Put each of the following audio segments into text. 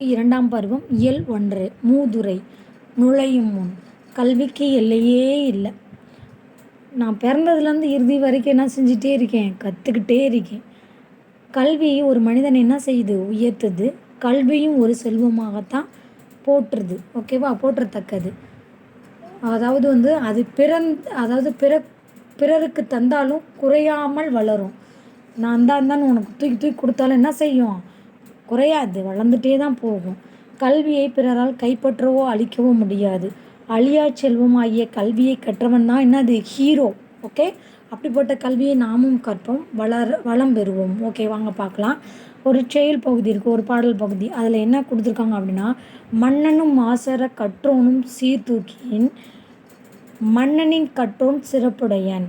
இரண்டாம் பருவம் இயல் 1 மூதுரை நுழையும் முன். கல்விக்கு எல்லையே இல்லை. நான் பிறந்ததுலேருந்து இறுதி வரைக்கும் என்ன செஞ்சிட்டே இருக்கேன், கற்றுக்கிட்டே இருக்கேன். கல்வி ஒரு மனிதனை என்ன செய்யுது, உயர்த்துது. கல்வியும் ஒரு செல்வமாகத்தான் போற்றுது. ஓகேவா, போற்றத்தக்கது. அதாவது அது பிறருக்கு தந்தாலும் குறையாமல் வளரும். நான் தான் உனக்கு தூக்கி தூக்கி கொடுத்தாலும் என்ன செய்யும், குறையாது, வளர்ந்துட்டே தான் போகும். கல்வியை பிறரால் கைப்பற்றவோ அழிக்கவோ முடியாது. அழியா செல்வமாகிய கல்வியை கற்றவன் தான் என்னது, ஹீரோ. ஓகே, அப்படிப்பட்ட கல்வியை நாமும் கற்போம், வளம் பெறுவோம். ஓகே, வாங்க பார்க்கலாம். ஒரு செயல் பகுதி இருக்குது, ஒரு பாடல் பகுதி. அதில் என்ன கொடுத்துருக்காங்க அப்படின்னா, மன்னனும் மாசற கற்றோனும் சீர்தூக்கின் மன்னனின் கற்றோன் சிறப்புடையன்.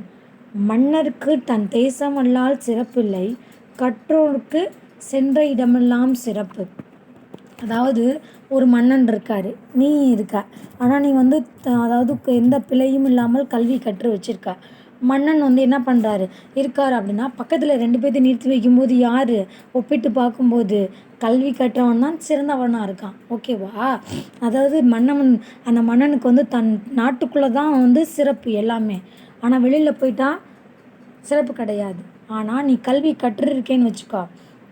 மன்னருக்கு தன் தேசமல்லால் சிறப்பில்லை, கற்றோனுக்கு சென்ற இடமெல்லாம் சிறப்பு. அதாவது ஒரு மன்னன் இருக்கார், நீ இருக்க. ஆனால் நீ அதாவது எந்த பிழையும் இல்லாமல் கல்வி கற்று வச்சுருக்க. மன்னன் என்ன பண்ணுறாரு இருக்கார் அப்படின்னா, பக்கத்தில் 2 பேர்த்தை நிறுத்தி வைக்கும்போது யார் ஒப்பிட்டு பார்க்கும்போது கல்வி கற்றவன் தான் சிறந்தவனாக இருக்கான். ஓகேவா, அதாவது அந்த மன்னனுக்கு தன் நாட்டுக்குள்ளே தான் சிறப்பு எல்லாமே. ஆனால் வெளியில் போயிட்டா சிறப்பு கிடையாது. ஆனால் நீ கல்வி கற்றுருக்கேன்னு வச்சுக்கோ,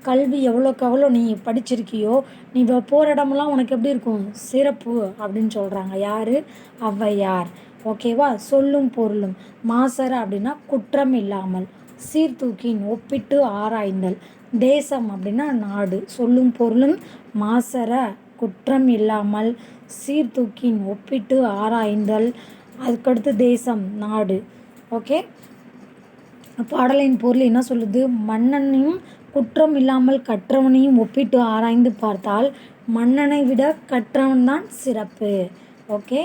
கல்வி எவ்வளோக்கு எவ்வளோ நீ படிச்சிருக்கியோ, நீ போகிற இடமெல்லாம் உனக்கு எப்படி இருக்கும், சிறப்பு அப்படின்னு சொல்கிறாங்க. யார், ஔவையார். ஓகேவா, சொல்லும் பொருளும். மாசற அப்படின்னா குற்றம் இல்லாமல், சீர்தூக்கின் ஒப்பிட்டு ஆராய்ந்தல், தேசம் அப்படின்னா நாடு. சொல்லும் பொருளும் மாசற குற்றம் இல்லாமல், சீர்தூக்கின் ஒப்பிட்டு ஆராய்ந்தல், அதுக்கடுத்து தேசம் நாடு. ஓகே, பாடலின் பொருள் என்ன சொல்லுது, மன்னனையும் குற்றம் இல்லாமல் கற்றவனையும் ஒப்பிட்டு ஆராய்ந்து பார்த்தால் மன்னனை விட கற்றவன் தான் சிறப்பு. ஓகே,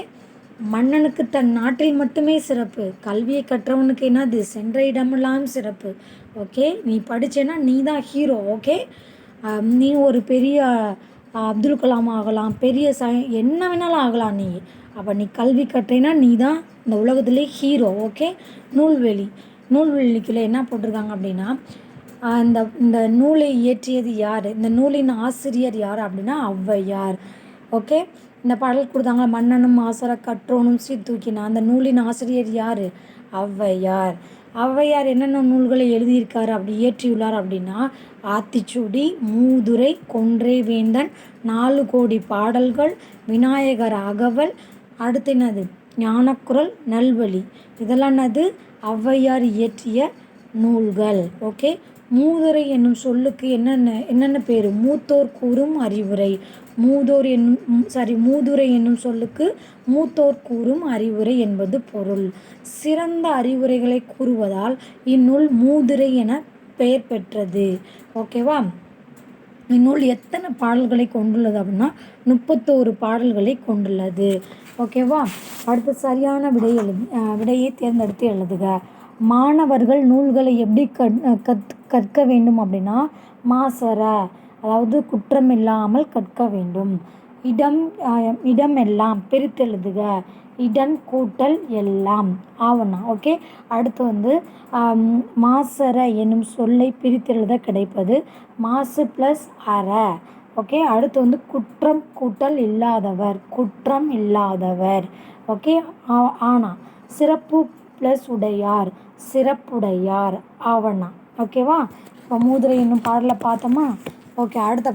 மன்னனுக்கு தன் நாட்டில் மட்டுமே சிறப்பு, கல்வியை கற்றவனுக்கு என்னது, சென்ற இடமெல்லாம் சிறப்பு. ஓகே, நீ படித்தேன்னா நீ தான் ஹீரோ. ஓகே, நீ ஒரு பெரிய அப்துல் கலாம் ஆகலாம், பெரிய என்ன வேணாலும் ஆகலாம் நீ. அப்போ நீ கல்வி கற்றேன்னா நீ தான் இந்த உலகத்திலே ஹீரோ. ஓகே, நூல்வெளிக்குள்ளே என்ன போட்டிருக்காங்க அப்படின்னா, இந்த நூலை இயற்றியது யார், இந்த நூலின் ஆசிரியர் யார் அப்படின்னா ஔவையார். ஓகே, இந்த பாடல் கொடுத்தாங்க, மன்னனும் மாசற கற்றோனும் சீர்தூக்கினான். அந்த நூலின் ஆசிரியர் யார், ஔவையார். ஔவையார் என்னென்ன நூல்களை எழுதியிருக்காரு, அப்படி இயற்றியுள்ளார் அப்படின்னா, ஆத்திச்சூடி, மூதுரை, கொன்றை வேந்தன், 4 கோடி பாடல்கள், விநாயகர் அகவல், அடுத்து என்னது, ஞானக்குரல், நல்வழி. இதெல்லாம் என்னது, ஔவையார் இயற்றிய நூல்கள். ஓகே, மூதுரை என்னும் சொல்லுக்கு என்னென்ன பேர், மூத்தோர் கூறும் அறிவுரை. மூதுரை என்னும் சொல்லுக்கு மூத்தோர் கூறும் அறிவுரை என்பது பொருள். சிறந்த அறிவுரைகளை கூறுவதால் இந்நூல் மூதுரை என பெயர் பெற்றது. ஓகேவா, இந்நூல் எத்தனை பாடல்களை கொண்டுள்ளது அப்படின்னா 31 பாடல்களை கொண்டுள்ளது. ஓகேவா, அடுத்து சரியான விடையை தேர்ந்தெடுத்து எழுதுக. மாணவர்கள் நூல்களை எப்படி கற்க வேண்டும் அப்படின்னா, மாசற அதாவது குற்றமில்லாமல் கற்க வேண்டும். இடமெல்லாம் பிரித்தெழுதுக. இடம் கூட்டல் எல்லாம் ஆவணா. ஓகே, அடுத்து மாசற என்னும் சொல்லை பிரித்தெழுத கிடைப்பது மாசு ப்ளஸ் அற. ஓகே, அடுத்து குற்றம் கூட்டல் இல்லாதவர், குற்றம் இல்லாதவர். ஓகே, ஆனா. சிறப்பு ப்ளஸ் உடையார், சிறப்புடையார். ஆவணா. ஓகேவா, இப்போ மூதுரை என்னும் பாடலை பார்த்தோமா. ஓகே, அடுத்த